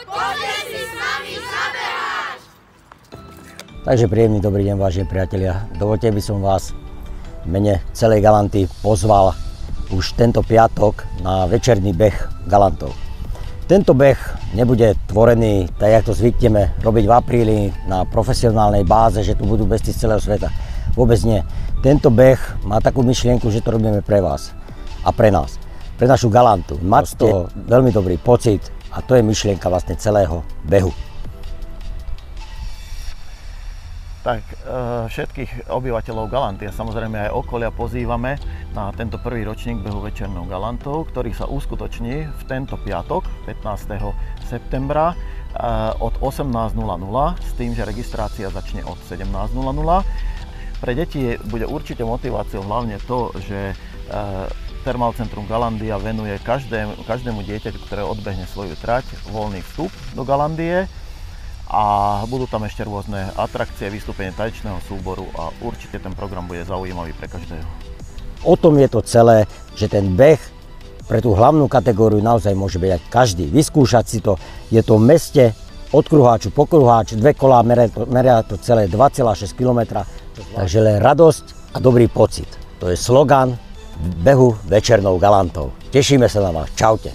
Poďte si s nami zabehať! Takže príjemný dobrý deň, vážení priatelia. Dovoľte, by som vás v mene celej Galanty pozval už tento piatok na večerný beh Galantov. Tento beh nebude tvorený, tak jak to zvykneme robiť v apríli na profesionálnej báze, že tu budú bežci z celého sveta. Vôbec nie. Tento beh má takú myšlienku, že to robíme pre vás a pre nás, pre našu Galantu. Mať z toho veľmi dobrý pocit a to je myšlienka vlastne celého behu. Tak všetkých obyvateľov Galanty a samozrejme aj okolia pozývame na tento prvý ročník behu večernou Galantov, ktorý sa uskutoční v tento piatok, 15. septembra od 18:00 s tým, že registrácia začne od 17:00. Pre deti bude určite motiváciou hlavne to, že Termálcentrum Galandia venuje každému dieťaťu, ktoré odbehne svoju trať, voľný vstup do Galandie. A budú tam ešte rôzne atrakcie, vystúpenie tanečného súboru a určite ten program bude zaujímavý pre každého. O tom je to celé, že ten beh pre tú hlavnú kategóriu naozaj môže bežať každý. Vyskúšať si to, je to v meste od kruháču po kruháč, 2 kolá, meria to celé 2,6 km. Takže len radosť a dobrý pocit. To je slogan behu večernou Galantou. Tešíme sa na vás. Čaute.